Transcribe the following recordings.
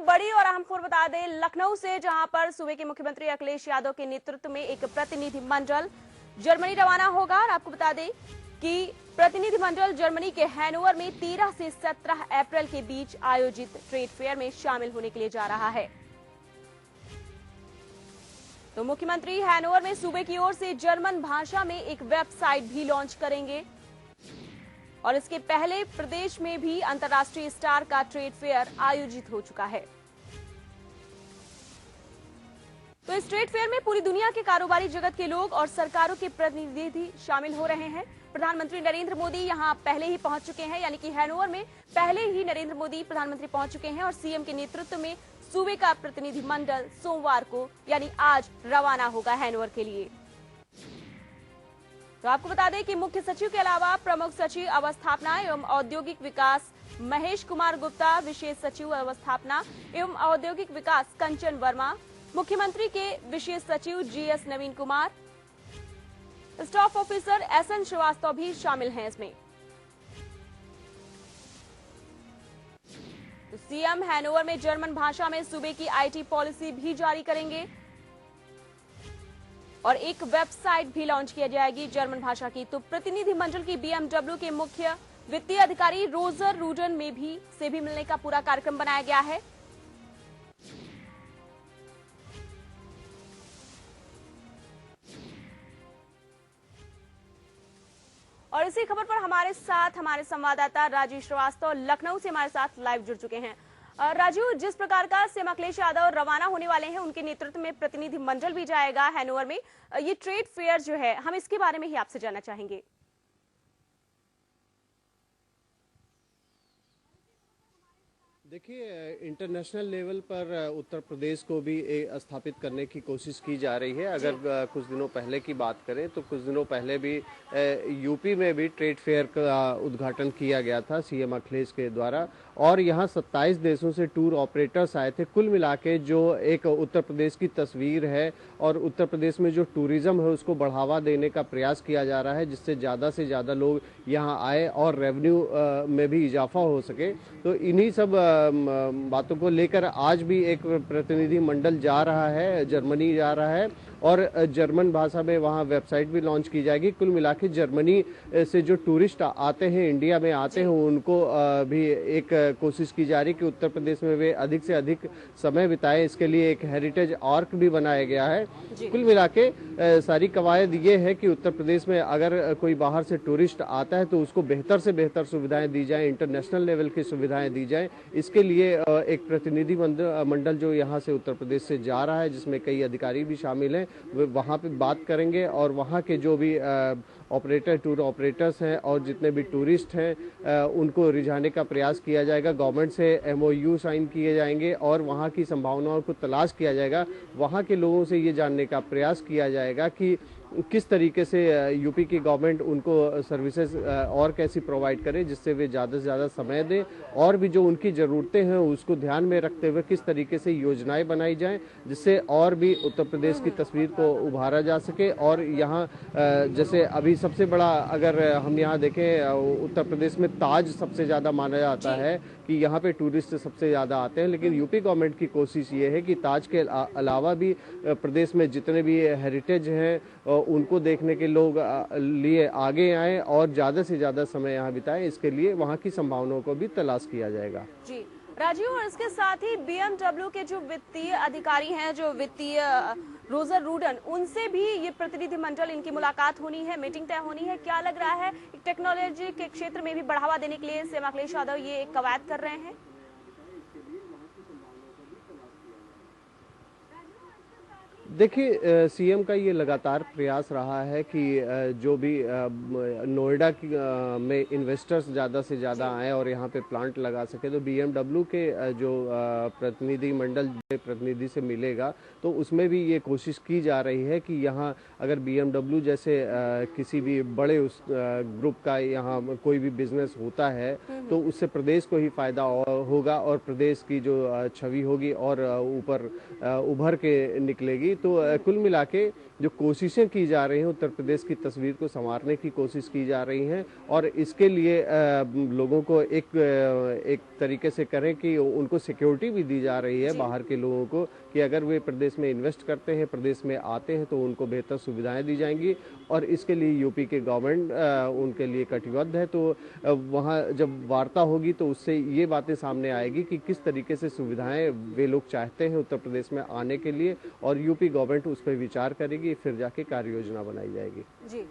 बड़ी और अहम खबर बता दें लखनऊ से, जहां पर सूबे के मुख्यमंत्री अखिलेश यादव के नेतृत्व में एक प्रतिनिधिमंडल जर्मनी रवाना होगा। और आपको बता दें कि प्रतिनिधिमंडल जर्मनी के हैनोवर में 13 से 17 अप्रैल के बीच आयोजित ट्रेड फेयर में शामिल होने के लिए जा रहा है। तो मुख्यमंत्री हैनोवर में सूबे की ओर से जर्मन भाषा में एक वेबसाइट भी लॉन्च करेंगे। और इसके पहले प्रदेश में भी अंतर्राष्ट्रीय स्टार का ट्रेड फेयर आयोजित हो चुका है। तो इस ट्रेड फेयर में पूरी दुनिया के कारोबारी जगत के लोग और सरकारों के प्रतिनिधि शामिल हो रहे हैं। प्रधानमंत्री नरेंद्र मोदी यहां पहले ही पहुंच चुके हैं, यानी कि हैनोवर में पहले ही नरेंद्र मोदी प्रधानमंत्री पहुंच चुके हैं। और सीएम के नेतृत्व में सूबे का प्रतिनिधिमंडल सोमवार को यानी आज रवाना होगा हैनोवर के लिए। तो आपको बता दें कि मुख्य सचिव के अलावा प्रमुख सचिव अवस्थापना एवं औद्योगिक विकास महेश कुमार गुप्ता, विशेष सचिव अवस्थापना एवं औद्योगिक विकास कंचन वर्मा, मुख्यमंत्री के विशेष सचिव GS Naveen Kumar, staff officer SN Srivastava भी शामिल हैं इसमें। तो सीएम हैनोवर में जर्मन भाषा में सूबे की आईटी पॉलिसी भी जारी करेंगे और एक वेबसाइट भी लॉन्च किया जाएगी जर्मन भाषा की। तो प्रतिनिधिमंडल की बीएमडब्ल्यू के मुख्य वित्तीय अधिकारी रोजर रूडन में भी मिलने का पूरा कार्यक्रम बनाया गया है। और इसी खबर पर हमारे साथ हमारे संवाददाता राजीव श्रीवास्तव लखनऊ से हमारे साथ लाइव जुड़ चुके हैं। राजू, जिस प्रकार का सीएम अखिलेश यादव रवाना होने वाले हैं, उनके नेतृत्व में प्रतिनिधि मंडल भी जाएगा हैनोवर में। ये ट्रेड फेयर जो है, हम इसके बारे में ही आपसे जानना चाहेंगे। देखिए, इंटरनेशनल लेवल पर उत्तर प्रदेश को भी स्थापित करने की कोशिश की जा रही है। अगर कुछ दिनों पहले की बात करें तो कुछ दिनों पहले भी यूपी में भी ट्रेड फेयर का उद्घाटन किया गया था सीएम अखिलेश के द्वारा, और यहाँ 27 देशों से टूर ऑपरेटर्स आए थे। कुल मिला के जो एक उत्तर प्रदेश की तस्वीर है और उत्तर प्रदेश में जो टूरिज्म है उसको बढ़ावा देने का प्रयास किया जा रहा है, जिससे ज़्यादा से ज़्यादा लोग यहाँ आए और रेवेन्यू में भी इजाफा हो सके। तो इन्हीं सब बातों को लेकर आज भी एक प्रतिनिधि मंडल जा रहा है, जर्मनी जा रहा है, और जर्मन भाषा में वहाँ वेबसाइट भी लॉन्च की जाएगी। कुल मिला के जर्मनी से जो टूरिस्ट आते हैं, इंडिया में आते हैं, उनको भी एक कोशिश की जा रही कि उत्तर प्रदेश में वे अधिक से अधिक समय बिताएं। इसके लिए एक हेरिटेज आर्क भी बनाया गया है। कुल मिला के सारी कवायद ये है कि उत्तर प्रदेश में अगर कोई बाहर से टूरिस्ट आता है तो उसको बेहतर से बेहतर सुविधाएं दी जाएं, इंटरनेशनल लेवल की सुविधाएं दी जाएं। इसके लिए एक प्रतिनिधि मंडल जो यहाँ से उत्तर प्रदेश से जा रहा है, जिसमें कई अधिकारी भी शामिल हैं, वे वहाँ पे बात करेंगे और वहाँ के जो भी ऑपरेटर, टूर ऑपरेटर्स हैं और जितने भी टूरिस्ट हैं उनको रिझाने का प्रयास किया जाएगा। गवर्नमेंट से एमओयू साइन किए जाएंगे और वहाँ की संभावनाओं को तलाश किया जाएगा। वहाँ के लोगों से ये जानने का प्रयास किया जाएगा कि किस तरीके से यूपी की गवर्नमेंट उनको सर्विसेज और कैसी प्रोवाइड करे, जिससे वे ज़्यादा से ज़्यादा समय दें, और भी जो उनकी ज़रूरतें हैं उसको ध्यान में रखते हुए किस तरीके से योजनाएं बनाई जाएं, जिससे और भी उत्तर प्रदेश की तस्वीर को उभारा जा सके। और यहाँ जैसे अभी सबसे बड़ा अगर हम यहाँ देखें, उत्तर प्रदेश में ताज सबसे ज़्यादा माना जाता है कि यहाँ पे टूरिस्ट सबसे ज़्यादा आते हैं, लेकिन यूपी गवर्नमेंट की कोशिश ये है कि ताज के अलावा भी प्रदेश में जितने भी हेरिटेज हैं उनको देखने के लोग लिए आगे आए और ज़्यादा से ज़्यादा समय यहाँ बिताएं। इसके लिए वहाँ की संभावनाओं को भी तलाश किया जाएगा। जी राजीव, और इसके साथ ही बीएमडब्ल्यू के जो वित्तीय अधिकारी हैं, जो वित्तीय रोजर रूडन, उनसे भी ये प्रतिनिधि मंडल, इनकी मुलाकात होनी है, मीटिंग तय होनी है। क्या लग रहा है, टेक्नोलॉजी के क्षेत्र में भी बढ़ावा देने के लिए सीएम अखिलेश यादव ये कवायद कर रहे हैं? देखिए, सीएम का ये लगातार प्रयास रहा है कि जो भी नोएडा में इन्वेस्टर्स ज़्यादा से ज़्यादा आए और यहाँ पे प्लांट लगा सके। तो बीएमडब्ल्यू के जो प्रतिनिधि मंडल प्रतिनिधि से मिलेगा तो उसमें भी ये कोशिश की जा रही है कि यहाँ अगर बीएमडब्ल्यू जैसे किसी भी बड़े उस ग्रुप का यहाँ कोई भी बिजनेस होता है तो उससे प्रदेश को ही फायदा होगा और प्रदेश की जो छवि होगी और ऊपर उभर के निकलेगी। तो कुल मिला के जो कोशिशें की जा रही हैं, उत्तर प्रदेश की तस्वीर को संवारने की कोशिश की जा रही हैं और इसके लिए लोगों को एक तरीके से करें कि उनको सिक्योरिटी भी दी जा रही है बाहर के लोगों को कि अगर वे प्रदेश में इन्वेस्ट करते हैं, प्रदेश में आते हैं, तो उनको बेहतर सुविधाएं दी जाएंगी और इसके लिए यूपी के गवर्नमेंट उनके लिए कटिबद्ध है। तो वहाँ जब वार्ता होगी तो उससे ये बातें सामने आएगी कि किस तरीके से सुविधाएं वे लोग चाहते हैं उत्तर प्रदेश में आने के लिए और यूपी गवर्नमेंट उस पर विचार करेगी, फिर जाके कार्य योजना बनाई जाएगी। जी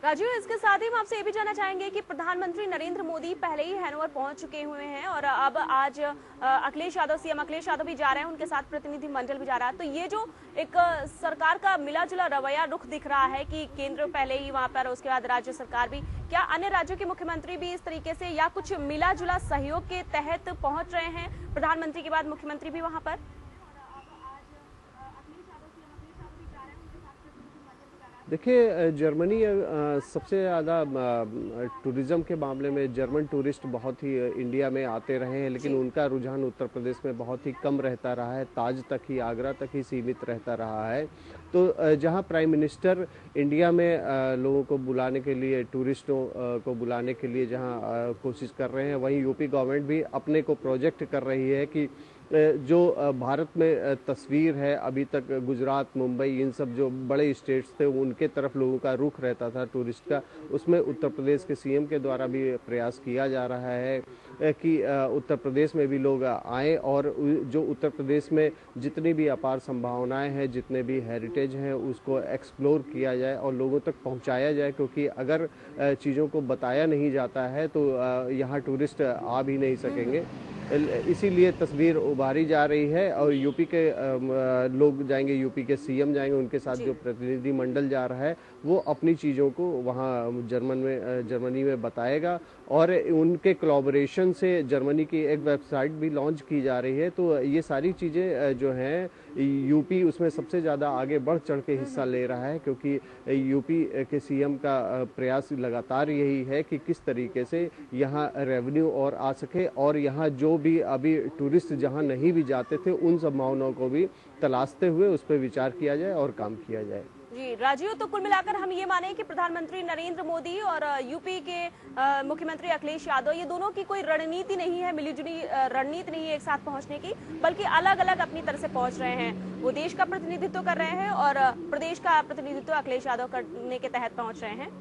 राजीव, इसके साथ ही हम आपसे ये भी जानना चाहेंगे कि प्रधानमंत्री नरेंद्र मोदी पहले ही हैनोवर पहुंच चुके हुए हैं और अब आज अखिलेश यादव, सीएम अखिलेश यादव भी जा रहे हैं, उनके साथ प्रतिनिधि मंडल भी जा रहा है। तो ये जो एक सरकार का मिला जुला रवैया रुख दिख रहा है कि केंद्र पहले ही वहां पर, उसके बाद राज्य सरकार भी, क्या अन्य राज्यों के मुख्यमंत्री भी इस तरीके से या कुछ मिला जुला सहयोग के तहत पहुंच रहे हैं, प्रधानमंत्री के बाद मुख्यमंत्री भी वहां पर? देखिए, जर्मनी सबसे ज़्यादा टूरिज्म के मामले में जर्मन टूरिस्ट बहुत ही इंडिया में आते रहे हैं, लेकिन उनका रुझान उत्तर प्रदेश में बहुत ही कम रहता रहा है, ताज तक ही, आगरा तक ही सीमित रहता रहा है। तो जहां प्राइम मिनिस्टर इंडिया में लोगों को बुलाने के लिए, टूरिस्टों को बुलाने के लिए जहां कोशिश कर रहे हैं, वहीं यूपी गवर्नमेंट भी अपने को प्रोजेक्ट कर रही है कि जो भारत में तस्वीर है अभी तक, गुजरात, मुंबई, इन सब जो बड़े स्टेट्स थे उनके तरफ लोगों का रुख रहता था टूरिस्ट का, उसमें उत्तर प्रदेश के सीएम के द्वारा भी प्रयास किया जा रहा है कि उत्तर प्रदेश में भी लोग आएँ और जो उत्तर प्रदेश में जितनी भी अपार संभावनाएं हैं, जितने भी हेरिटेज हैं, उसको एक्सप्लोर किया जाए और लोगों तक पहुंचाया जाए, क्योंकि अगर चीज़ों को बताया नहीं जाता है तो यहाँ टूरिस्ट आ भी नहीं सकेंगे। इसीलिए तस्वीर उभारी जा रही है और यूपी के लोग जाएंगे, यूपी के सीएम जाएंगे, उनके साथ जो प्रतिनिधि मंडल जा रहा है वो अपनी चीज़ों को वहाँ जर्मनी में बताएगा और उनके कोलैबोरेशन से जर्मनी की एक वेबसाइट भी लॉन्च की जा रही है। तो ये सारी चीज़ें जो हैं, यूपी उसमें सबसे ज़्यादा आगे बढ़ चढ़ के हिस्सा ले रहा है, क्योंकि यूपी के सीएम का प्रयास लगातार यही है कि किस तरीके से यहाँ रेवेन्यू और आ सके और यहाँ जो भी अभी टूरिस्ट जहाँ नहीं भी जाते थे उन संभावनाओं को भी तलाशते हुए उस पर विचार किया जाए और काम किया जाए। जी राजीव, तो कुल मिलाकर हम ये माने कि प्रधानमंत्री नरेंद्र मोदी और यूपी के मुख्यमंत्री अखिलेश यादव, ये दोनों की कोई रणनीति नहीं है, मिलीजुली रणनीति नहीं है एक साथ पहुंचने की, बल्कि अलग अलग अपनी तरह से पहुंच रहे हैं। वो देश का प्रतिनिधित्व कर रहे हैं और प्रदेश का प्रतिनिधित्व अखिलेश यादव करने के तहत पहुंच रहे हैं।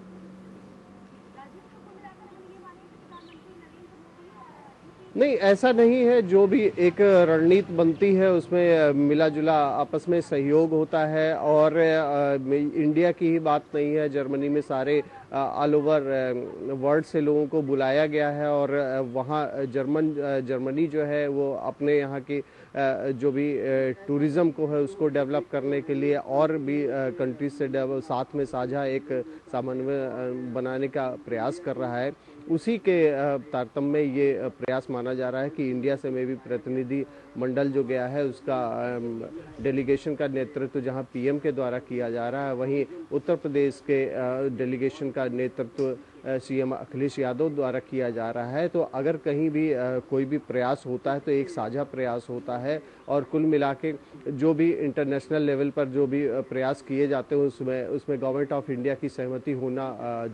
नहीं, ऐसा नहीं है। जो भी एक रणनीति बनती है उसमें मिला जुला आपस में सहयोग होता है और इंडिया की ही बात नहीं है, जर्मनी में सारे ऑल ओवर वर्ल्ड से लोगों को बुलाया गया है और वहाँ जर्मनी जो है वो अपने यहाँ की जो भी टूरिज़्म को है उसको डेवलप करने के लिए और भी कंट्रीज से साथ में साझा एक समन्वय बनाने का प्रयास कर रहा है। उसी के तारतम्य में ये प्रयास माना जा रहा है कि इंडिया से में भी प्रतिनिधि मंडल जो गया है उसका डेलीगेशन का नेतृत्व जहां पीएम के द्वारा किया जा रहा है, वहीं उत्तर प्रदेश के डेलीगेशन का नेतृत्व सीएम अखिलेश यादव द्वारा किया जा रहा है। तो अगर कहीं भी कोई भी प्रयास होता है तो एक साझा प्रयास होता है और कुल मिला के जो भी इंटरनेशनल लेवल पर जो भी प्रयास किए जाते हैं उसमें गवर्नमेंट ऑफ इंडिया की सहमति होना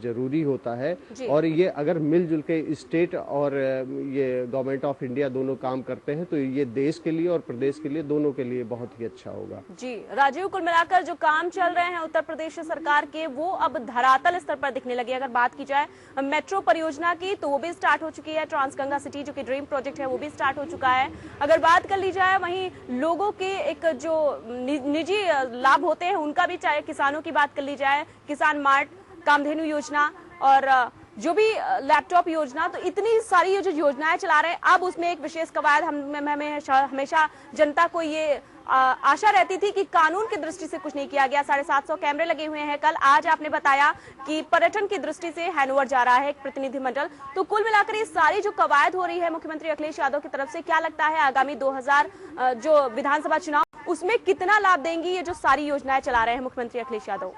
जरूरी होता है। और ये अगर मिलजुल के स्टेट और ये गवर्नमेंट ऑफ इंडिया दोनों काम करते हैं तो ये देश के लिए और प्रदेश के लिए, दोनों के लिए बहुत ही अच्छा होगा। जी राजीव, कुल मिलाकर जो काम चल रहे हैं उत्तर प्रदेश सरकार के, वो अब धरातल स्तर पर दिखने लगे। अगर बात की जाए मेट्रो परियोजना की तो वो भी स्टार्ट हो चुकी है, ट्रांसगंगा सिटी जो कि ड्रीम प्रोजेक्ट है वो भी स्टार्ट हो चुका है। अगर बात कर ली जाए वहीं लोगों के एक जो निजी लाभ होते हैं उनका भी, चाहे किसानों की बात कर ली जाए, किसान मार्ट, कामधेनु योजना और जो भी लैपटॉप योजना, तो इतनी सारी ये जो योजनाएं चला रहे हैं, अब उसमें एक विशेष कवायद हमेशा जनता को ये आशा रहती थी कि कानून की दृष्टि से कुछ नहीं किया गया। 750 कैमरे लगे हुए हैं कल, आज आपने बताया कि पर्यटन की दृष्टि से हैनोवर जा रहा है एक प्रतिनिधिमंडल। तो कुल मिलाकर ये सारी जो कवायद हो रही है मुख्यमंत्री अखिलेश यादव की तरफ से, क्या लगता है आगामी 2000 जो विधानसभा चुनाव उसमें कितना लाभ देंगी ये जो सारी योजनाएं चला रहे हैं मुख्यमंत्री अखिलेश यादव?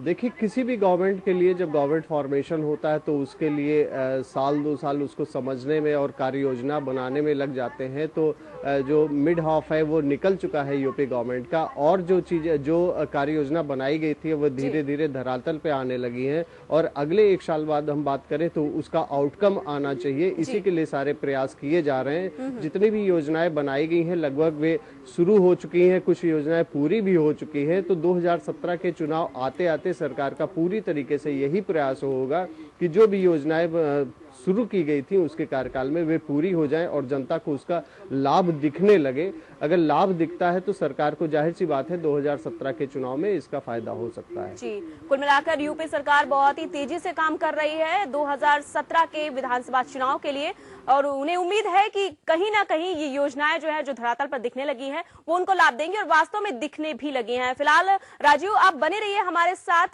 देखिए, किसी भी गवर्नमेंट के लिए जब गवर्नमेंट फॉर्मेशन होता है तो उसके लिए साल 2 साल उसको समझने में और कार्य योजना बनाने में लग जाते हैं। तो जो मिड हाफ है वो निकल चुका है यूपी गवर्नमेंट का, और जो चीजें जो कार्य योजना बनाई गई थी वो धीरे धीरे धरातल पे आने लगी हैं, और अगले 1 साल बाद हम बात करें तो उसका आउटकम आना चाहिए। इसी के लिए सारे प्रयास किए जा रहे हैं। जितनी भी योजनाएं बनाई गई हैं लगभग वे शुरू हो चुकी हैं, कुछ योजनाएं पूरी भी हो चुकी हैं। तो 2017 के चुनाव आते आते सरकार का पूरी तरीके से यही प्रयास होगा कि जो भी योजनाएं शुरू की गई थी उसके कार्यकाल में वे पूरी हो जाएं और जनता को उसका लाभ दिखने लगे। अगर लाभ दिखता है तो सरकार को जाहिर सी बात है 2017 के चुनाव में इसका फायदा हो सकता है। जी, कुल मिलाकर यूपी सरकार बहुत ही तेजी से काम कर रही है 2017 के विधानसभा चुनाव के लिए, और उन्हें उम्मीद है कि कहीं ना कहीं ये योजनाएं जो है जो धरातल पर दिखने लगी है वो उनको लाभ देंगी और वास्तव में दिखने भी लगी हैं। फिलहाल राजीव, आप बने रहिए हमारे साथ।